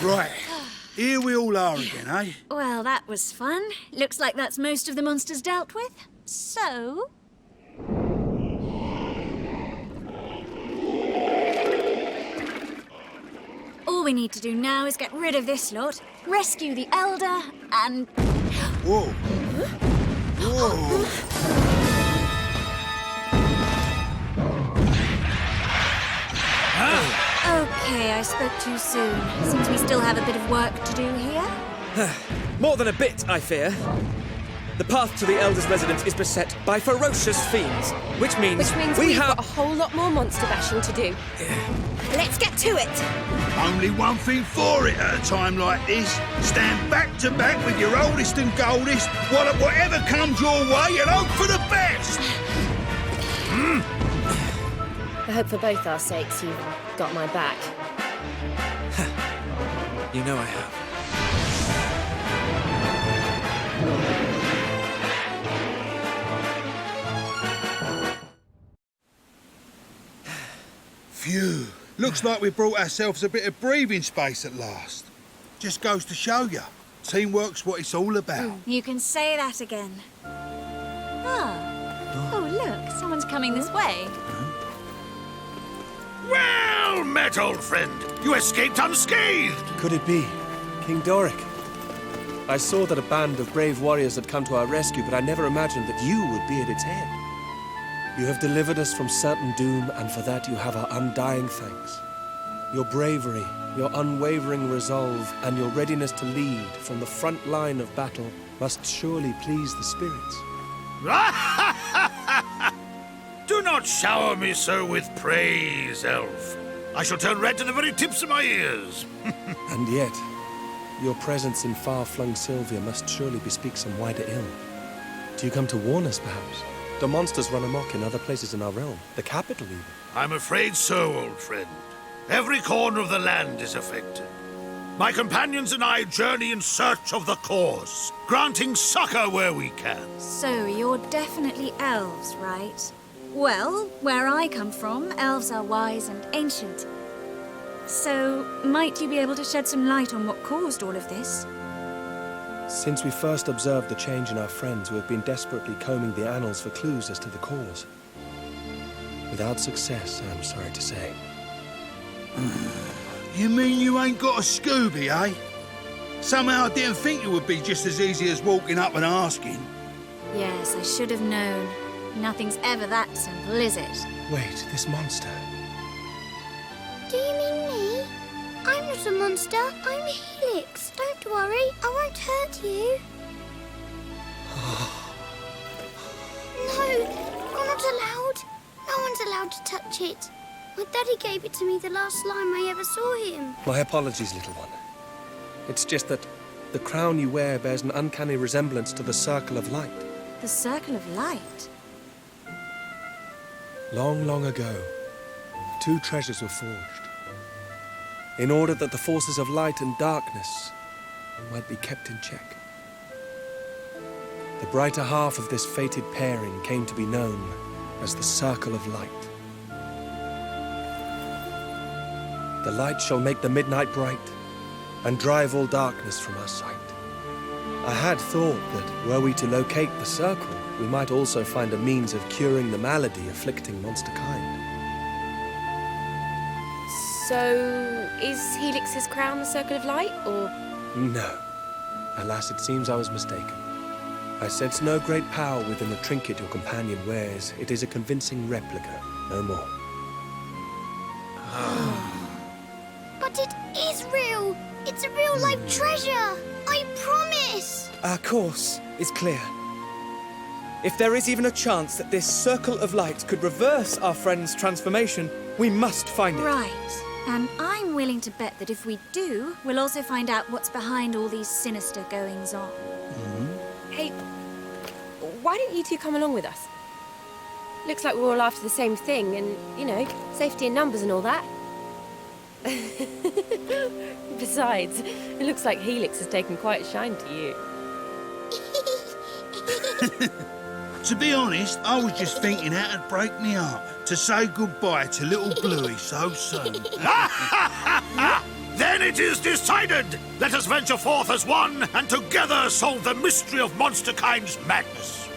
Right, here we all are again, eh? Well, that was fun. Looks like that's most of the monsters dealt with. So... all we need to do now is get rid of this lot, rescue the Elder, and... Whoa. Whoa. Okay, I spoke too soon. Seems we still have a bit of work to do here. More than a bit, I fear. The path to the Elder's residence is beset by ferocious fiends, which means we've got a whole lot more monster bashing to do. Let's get to it! Only one thing for it at a time like this. Stand back to back with your oldest and goldest, whatever comes your way, and hope for the best. I hope for both our sakes you've got my back. You know I have. Phew. Looks like we brought ourselves a bit of breathing space at last. Just goes to show you. Teamwork's what it's all about. You can say that again. Oh, look, someone's coming this way. Well met, old friend. You escaped unscathed. Could it be King Doric? I saw that a band of brave warriors had come to our rescue, but I never imagined that you would be at its head. You have delivered us from certain doom, and for that you have our undying thanks. Your bravery, your unwavering resolve, and your readiness to lead from the front line of battle must surely please the spirits. Do not shower me so with praise, elf. I shall turn red to the very tips of my ears. And yet, your presence in far-flung Sylvia must surely bespeak some wider ill. Do you come to warn us, perhaps? Do monsters run amok in other places in our realm? The capital, even? I'm afraid so, old friend. Every corner of the land is affected. My companions and I journey in search of the cause, granting succor where we can. So, you're definitely elves, right? Well, where I come from, elves are wise and ancient. So, might you be able to shed some light on what caused all of this? Since we first observed the change in our friends, we have been desperately combing the annals for clues as to the cause. Without success, I'm sorry to say. You mean you ain't got a Scooby, eh? Somehow I didn't think it would be just as easy as walking up and asking. Yes, I should have known. Nothing's ever that simple, is it? Wait, this monster. Do you mean me? I'm not a monster. I'm Helix. Don't worry, I won't hurt you. No, you're not allowed. No one's allowed to touch it. My daddy gave it to me the last time I ever saw him. My apologies, little one. It's just that the crown you wear bears an uncanny resemblance to the Circle of Light. The Circle of Light? Long, long ago, two treasures were forged, in order that the forces of light and darkness might be kept in check. The brighter half of this fated pairing came to be known as the Circle of Light. The light shall make the midnight bright and drive all darkness from our sight. I had thought that were we to locate the circle, we might also find a means of curing the malady afflicting monster kind. So, is Helix's crown the Circle of Light, or...? No. Alas, it seems I was mistaken. I sense no great power within the trinket your companion wears. It is a convincing replica, no more. But it is real. It's a real-life treasure. I promise. Our course is clear. If there is even a chance that this Circle of Light could reverse our friend's transformation, we must find it. Right. And I'm willing to bet that if we do, we'll also find out what's behind all these sinister goings-on. Hey, why don't you two come along with us? Looks like we're all after the same thing and, you know, safety in numbers and all that. Besides, it looks like Helix has taken quite a shine to you. To be honest, I was just thinking how it'd break me heart to say goodbye to little Bluey so soon. There Then it is decided! Let us venture forth as one, and together solve the mystery of monsterkind's madness.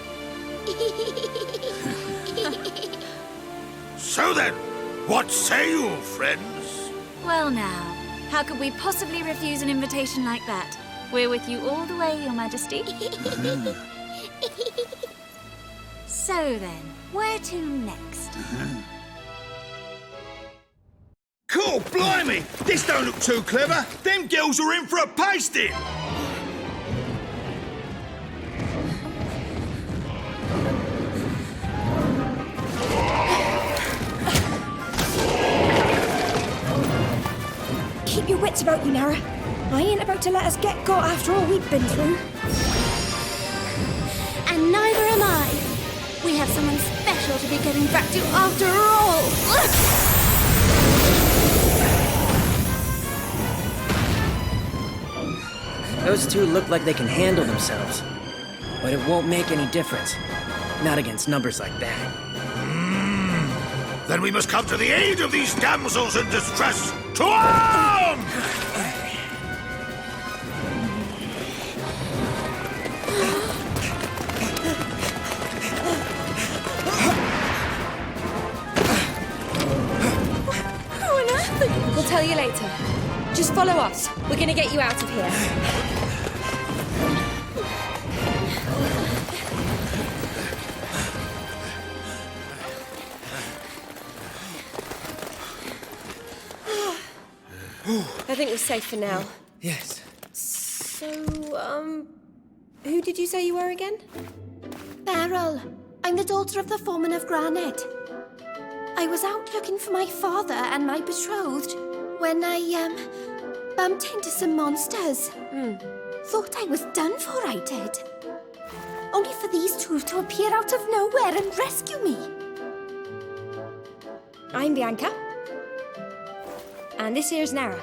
So then, what say you, friends? Well now, how could we possibly refuse an invitation like that? We're with you all the way, Your Majesty. So then, where to next? Cool, blimey! This don't look too clever. Them girls are in for a pasting. Keep your wits about you, Nara. I ain't about to let us get got after all we've been through. And neither am I. We have someone special to be getting back to after all. Those two look like they can handle themselves. But it won't make any difference. Not against numbers like that. Then we must come to the aid of these damsels in distress. To arm! We'll tell you later. Just follow us. We're gonna get you out of here. I think we're safe for now. Yes. So, who did you say you were again? Beryl, I'm the daughter of the foreman of Granite. I was out looking for my father and my betrothed when I, bumped into some monsters. Thought I was done for, I did. Only for these two to appear out of nowhere and rescue me. I'm Bianca. And this here's Nara.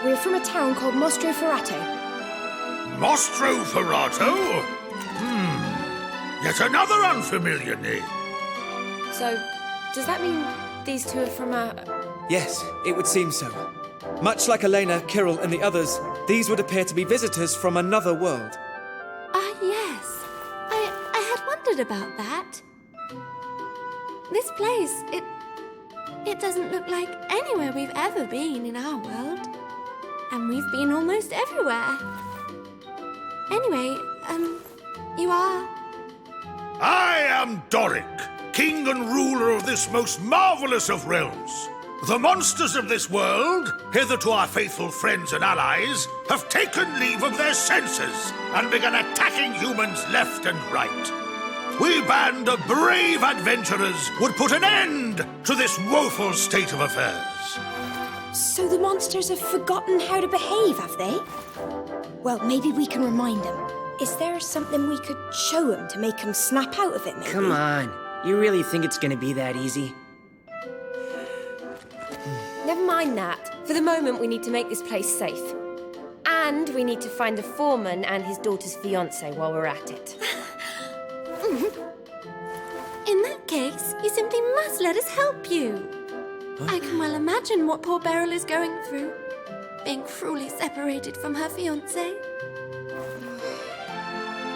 We're from a town called Mostro Ferrato. Mostro Ferrato? Yet another unfamiliar name. So, does that mean these two are from a... Yes, it would seem so. Much like Elena, Kirill, and the others, these would appear to be visitors from another world. Ah, yes. I had wondered about that. This place, it doesn't look like anywhere we've ever been in our world. And we've been almost everywhere. Anyway, you are... I am Doric, king and ruler of this most marvelous of realms. The monsters of this world, hitherto our faithful friends and allies, have taken leave of their senses and begun attacking humans left and right. We band of brave adventurers would put an end to this woeful state of affairs. So the monsters have forgotten how to behave, have they? Well, maybe we can remind them. Is there something we could show them to make them snap out of it, maybe? Come on. You really think it's gonna be that easy? Never mind that. For the moment, we need to make this place safe. And we need to find the foreman and his daughter's fiancé while we're at it. In that case, you simply must let us help you. I can well imagine what poor Beryl is going through. Being cruelly separated from her fiancé.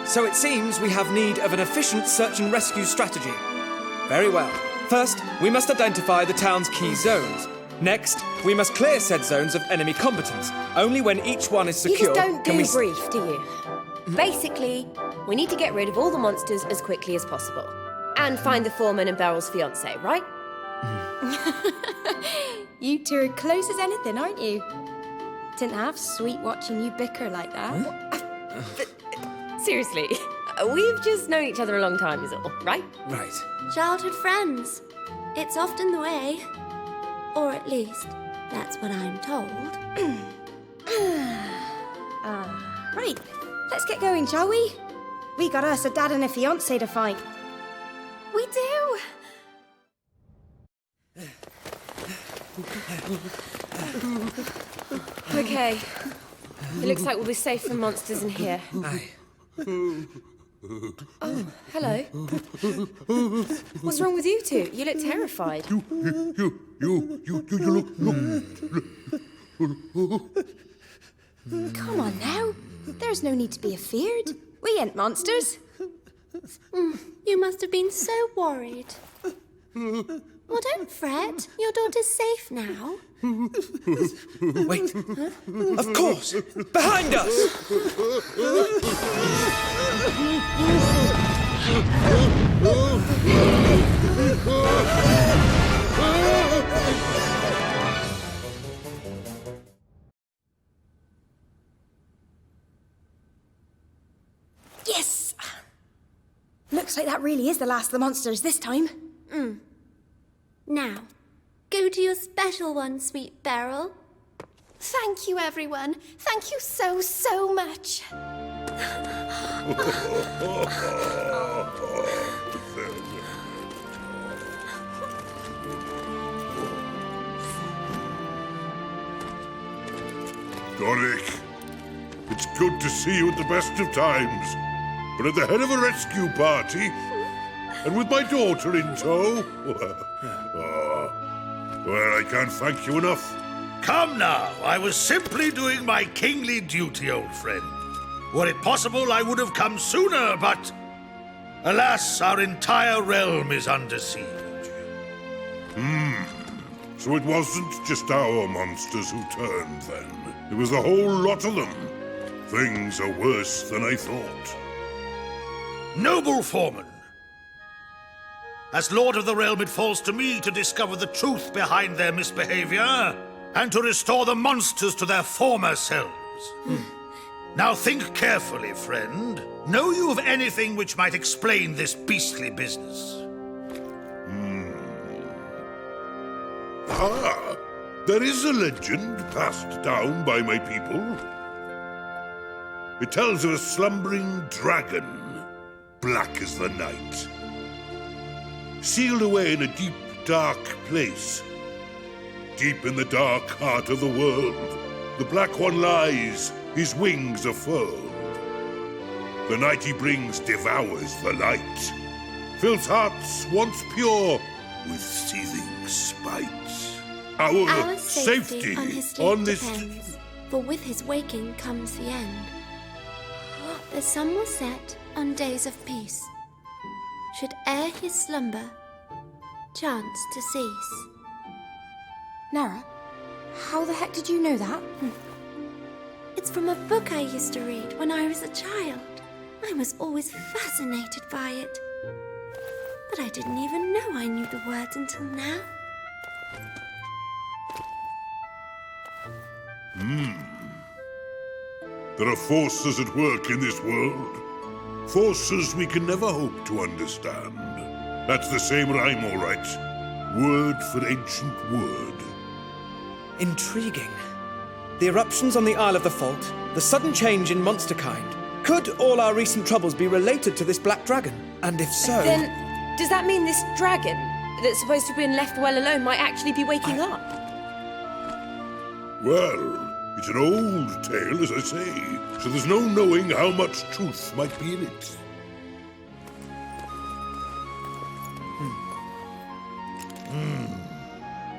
So it seems we have need of an efficient search and rescue strategy. Very well. First, we must identify the town's key zones. Next, we must clear said zones of enemy combatants. Only when each one is secure You just don't can do we... brief, do you? Basically, we need to get rid of all the monsters as quickly as possible. And find the foreman and Beryl's fiancé, right? You two are close as anything, aren't you? Didn't half sweet watching you bicker like that. Seriously, we've just known each other a long time is all, right? Right. Childhood friends. It's often the way. Or at least, that's what I'm told. Right, let's get going, shall we? We got us a dad and a fiancé to find. We do! Okay. It looks like we'll be safe from monsters in here. Aye. Oh, hello. What's wrong with you two? You look terrified. Come on now. There's no need to be afeared. We ain't monsters. You must have been so worried. Well, don't fret. Your daughter's safe now. Wait. Of course! Behind us! Yes! Looks like that really is the last of the monsters this time. Now, go to your special one, sweet Beryl. Thank you, everyone. Thank you so, so much. Doric, it's good to see you at the best of times, but at the head of a rescue party, and with my daughter in tow. Well, I can't thank you enough. Come now, I was simply doing my kingly duty, old friend. Were it possible, I would have come sooner, but alas, our entire realm is under siege. So it wasn't just our monsters who turned then. It was the whole lot of them. Things are worse than I thought. Noble foreman, as Lord of the Realm, it falls to me to discover the truth behind their misbehavior and to restore the monsters to their former selves. Now think carefully, friend. Know you of anything which might explain this beastly business? Ah, there is a legend passed down by my people. It tells of a slumbering dragon, black as the night, sealed away in a deep, dark place. Deep in the dark heart of the world, the Black One lies, his wings are furled. The night he brings devours the light, fills hearts once pure with seething spite. Our safety on his sleep on this depends, for with his waking comes the end. The sun will set on days of peace, should ere his slumber chance to cease. Nara, how the heck did you know that? It's from a book I used to read when I was a child. I was always fascinated by it. But I didn't even know I knew the words until now. There are forces at work in this world. Forces we can never hope to understand. That's the same rhyme, all right. Word for ancient word. Intriguing. The eruptions on the Isle of the Fault, the sudden change in monster kind. Could all our recent troubles be related to this black dragon? And if so... Then, does that mean this dragon that's supposed to have been left well alone might actually be waking up? Well, it's an old tale, as I say, so there's no knowing how much truth might be in it.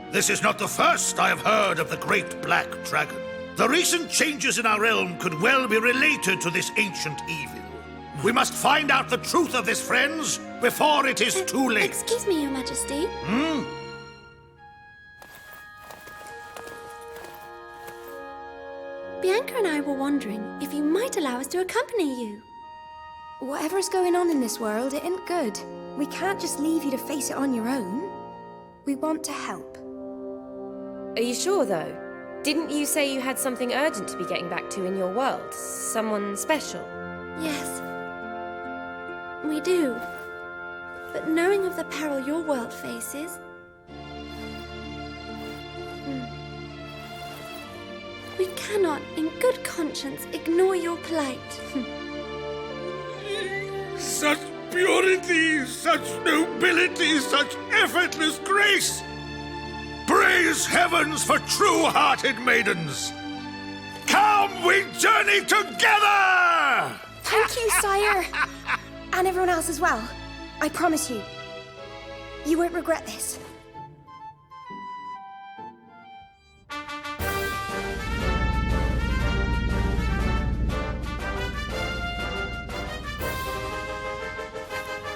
This is not the first I have heard of the great black dragon. The recent changes in our realm could well be related to this ancient evil. We must find out the truth of this, friends, before it is too late. Excuse me, Your Majesty. Bianca and I were wondering if you might allow us to accompany you. Whatever's going on in this world, it ain't good. We can't just leave you to face it on your own. We want to help. Are you sure, though? Didn't you say you had something urgent to be getting back to in your world? Someone special? Yes, we do. But knowing of the peril your world faces, we cannot, in good conscience, ignore your plight. Such purity, such nobility, such effortless grace! Praise heavens for true-hearted maidens! Come, we journey together! Thank you, sire. And everyone else as well. I promise you. You won't regret this.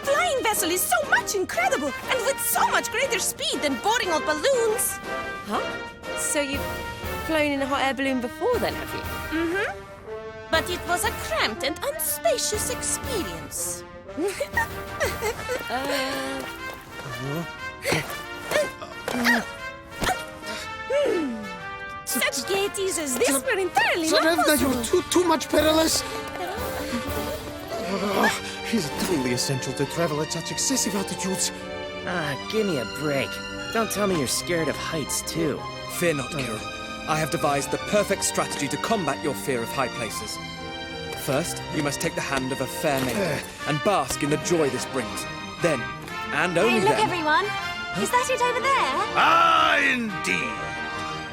Flying vessel is so much incredible, and with so much greater speed than boring old balloons. Huh? So you've flown in a hot air balloon before then, have you? Mm-hmm. But it was a cramped and unspacious experience. Such gaieties as this were entirely not possible. you're too much perilous. It's totally essential to travel at such excessive altitudes. Ah, give me a break. Don't tell me you're scared of heights, too. Fear not, Kirill. I have devised the perfect strategy to combat your fear of high places. First, you must take the hand of a fair maiden and bask in the joy this brings. Then, and only Hey, look, then... everyone! Is that it over there? Ah, indeed.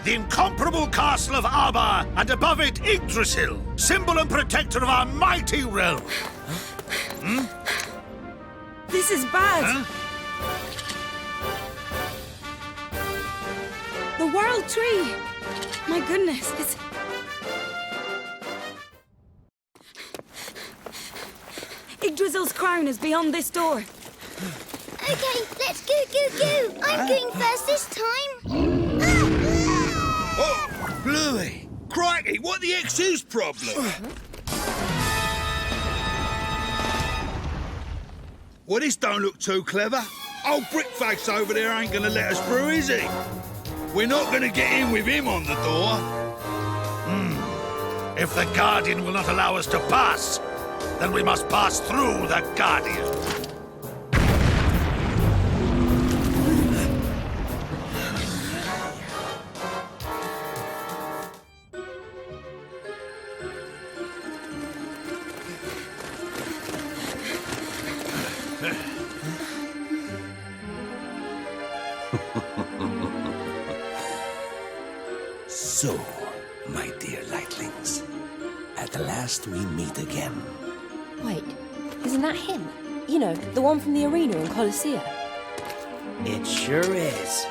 The incomparable castle of Arba, and above it Yggdrasil, symbol and protector of our mighty realm. This is bad. Huh? The World Tree. My goodness, it's... Yggdrasil's crown is beyond this door. Okay, let's go, go, go! I'm going first this time. Oh, Bluey! Crikey, what the X is problem? Well, this don't look too clever. Old Brickface over there ain't gonna let us through, is he? We're not gonna get in with him on the door. If the Guardian will not allow us to pass, then we must pass through the Guardian. So, my dear lightlings, at last we meet again. Wait, isn't that him? You know, the one from the arena in Colosseum. It sure is.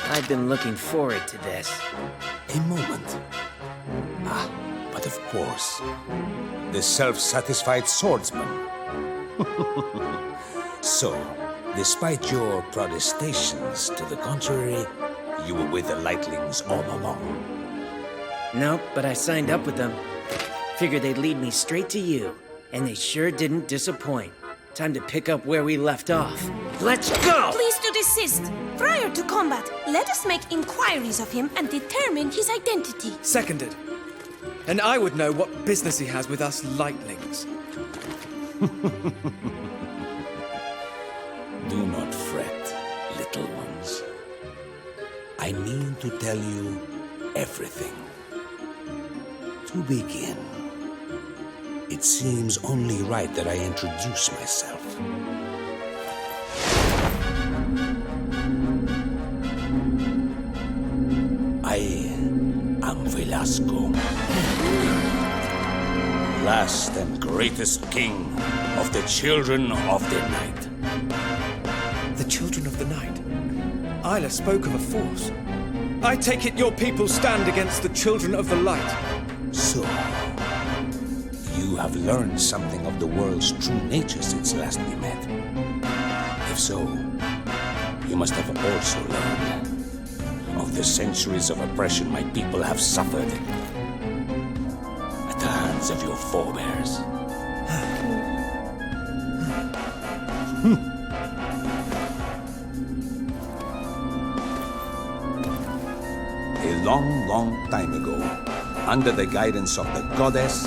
I've been looking forward to this. A moment. Ah, but of course, the self-satisfied swordsman. So, despite your protestations to the contrary, you were with the lightlings all along. Nope, but I signed up with them. Figured they'd lead me straight to you, and they sure didn't disappoint. Time to pick up where we left off. Let's go! Please to desist. Prior to combat, let us make inquiries of him and determine his identity. Seconded. And I would know what business he has with us lightlings. Do not fret, little ones. I mean to tell you everything. To begin, it seems only right that I introduce myself. I am Velasco, last and greatest king of the Children of the Night. The Children of the Night? Isla spoke of a force. I take it your people stand against the Children of the Light. So, you have learned something of the world's true nature since last we met. If so, you must have also learned of the centuries of oppression my people have suffered at the hands of your forebears. A long, long time ago, under the guidance of the goddess,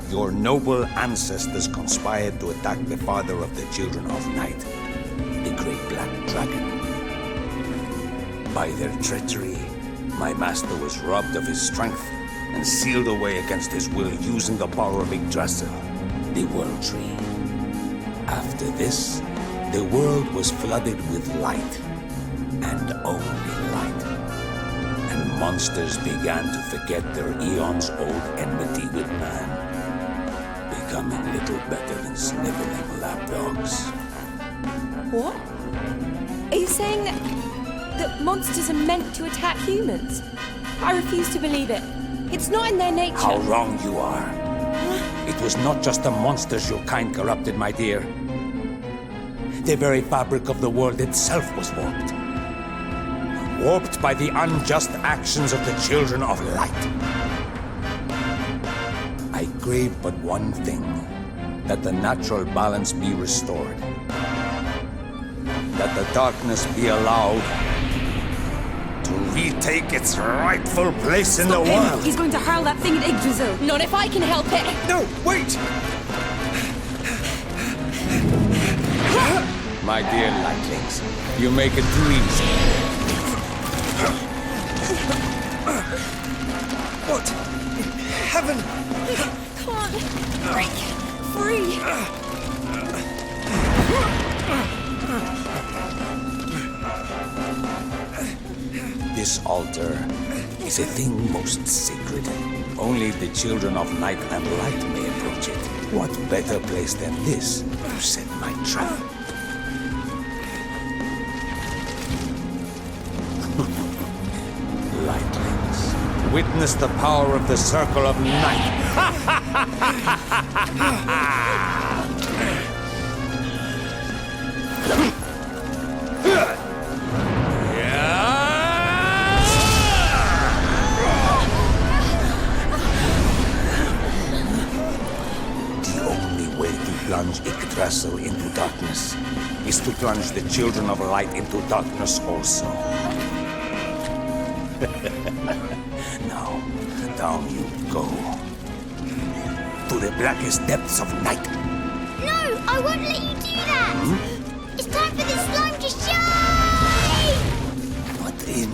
your noble ancestors conspired to attack the father of the Children of Night, the Great Black Dragon. By their treachery, my master was robbed of his strength and sealed away against his will using the power of Yggdrasil, the World Tree. After this, the world was flooded with light, and only light. And monsters began to forget their eons-old enmity with man, becoming little better than sniveling lapdogs. What? Are you saying that monsters are meant to attack humans? I refuse to believe it. It's not in their nature. How wrong you are. It was not just the monsters your kind corrupted, my dear. The very fabric of the world itself was warped. Warped by the unjust actions of the children of light. I crave but one thing, that the natural balance be restored. That the darkness be allowed to retake its rightful place in the world. He's going to hurl that thing at Yggdrasil. Not if I can help it. No, wait! My dear lightlings, you make it too easy. What? Heaven! Can't break free. This altar is a thing most sacred. Only the children of night and light may approach it. What better place than this to set my trap? Lightlings, witness the power of the circle of night. Plunge Yggdrasil into darkness is to plunge the children of light into darkness also. Now, down you go. To the blackest depths of night. No, I won't let you do that! It's time for the slime to shine! Not in.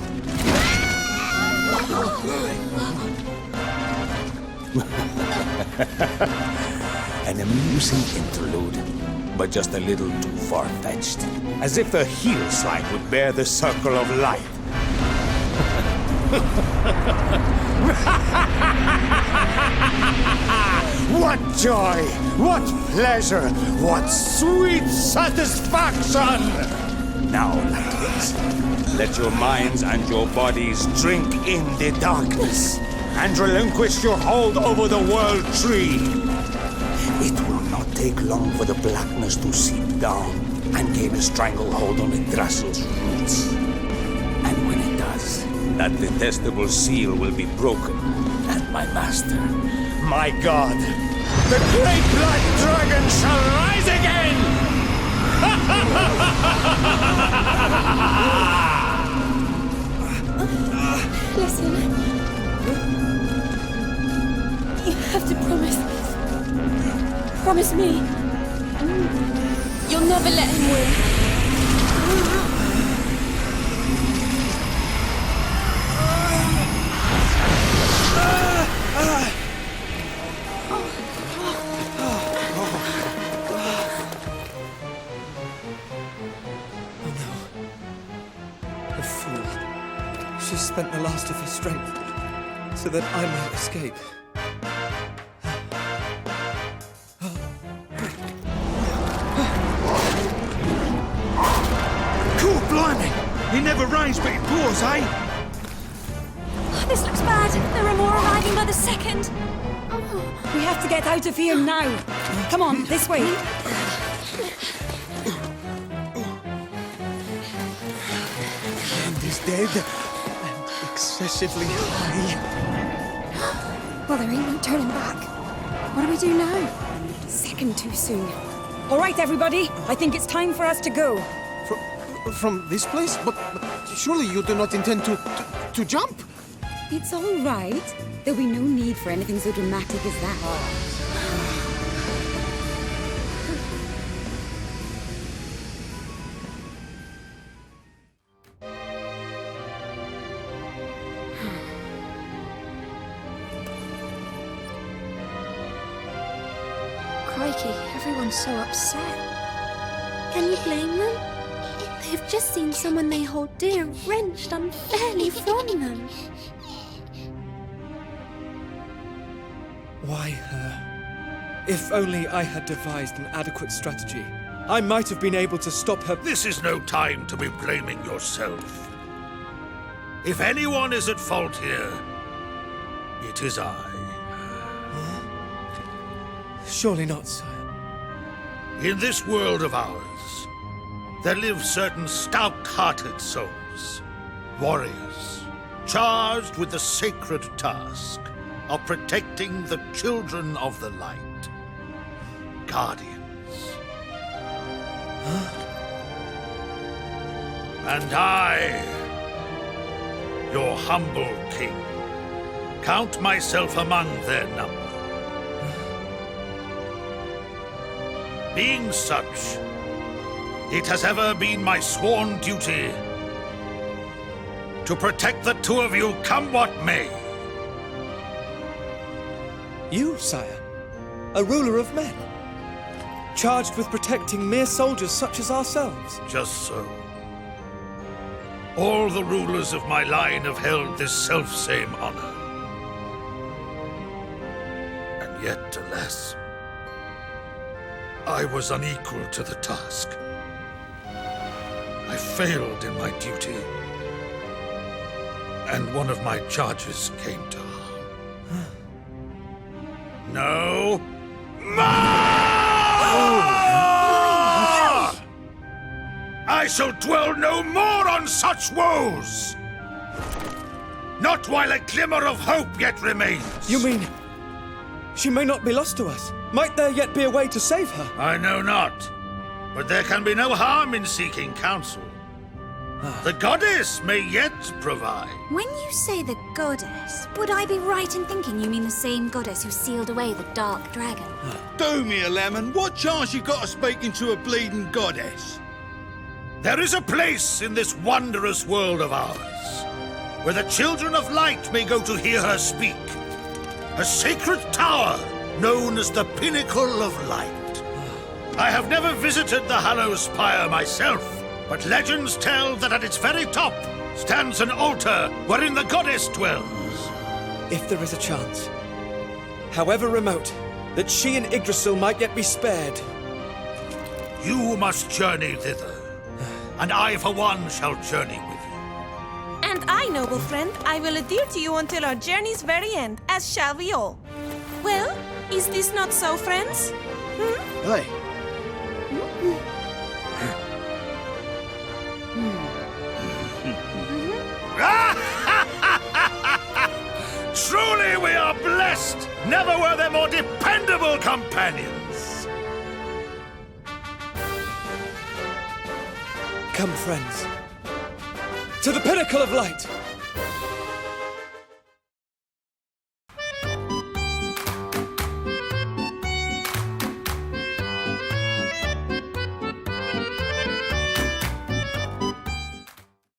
An amusing interlude, but just a little too far-fetched. As if a heel slide would bear the circle of light. What joy! What pleasure! What sweet satisfaction! Now, lightlings, let your minds and your bodies drink in the darkness and relinquish your hold over the world tree. It will not take long for the blackness to seep down and gain a stranglehold on Yggdrasil's roots. And when it does, that detestable seal will be broken, and my master, my god, the great black dragon shall rise again! Listen. You have to promise. Promise me. You'll never let him win. A fool. She spent the last of her strength so that I might escape. Cool, blimey! He never rains, but he pours, eh? This looks bad. There are more arriving by the second. We have to get out of here now. Come on, this way. And he's dead. And excessively high. Well, there ain't no turning back. What do we do now? Second too soon. All right, everybody. I think it's time for us to go. From this place? But surely you do not intend to jump? It's all right. There'll be no need for anything so dramatic as that. Crikey, everyone's so upset. Can you blame them? They've just seen someone they hold dear wrenched unfairly from them. Why her? If only I had devised an adequate strategy, I might have been able to stop her. This is no time to be blaming yourself. If anyone is at fault here, it is I. Surely not, sire. In this world of ours, there live certain stout-hearted souls, warriors, charged with the sacred task of protecting the children of the light, guardians. And I, your humble king, count myself among their number. Being such, it has ever been my sworn duty to protect the two of you, come what may. You, sire, a ruler of men, charged with protecting mere soldiers such as ourselves. Just so. All the rulers of my line have held this self-same honor. And yet, alas, I was unequal to the task. I failed in my duty, and one of my charges came to harm. No more! I shall dwell no more on such woes! Not while a glimmer of hope yet remains. You mean she may not be lost to us? Might there yet be a way to save her? I know not, but there can be no harm in seeking counsel. The goddess may yet provide. When you say the goddess, would I be right in thinking you mean the same goddess who sealed away the dark dragon? Do me a lemon. What chance you got of speaking to a bleeding goddess? There is a place in this wondrous world of ours where the children of light may go to hear her speak. A sacred tower known as the Pinnacle of Light. I have never visited the Hallowed Spire myself, but legends tell that at its very top stands an altar wherein the goddess dwells. If there is a chance, however remote, that she and Yggdrasil might yet be spared. You must journey thither, and I for one shall journey with you. And I, noble friend, I will adhere to you until our journey's very end, as shall we all. Well, is this not so, friends? Hey. Truly we are blessed! Never were there more dependable companions! Come, friends, to the Pinnacle of Light!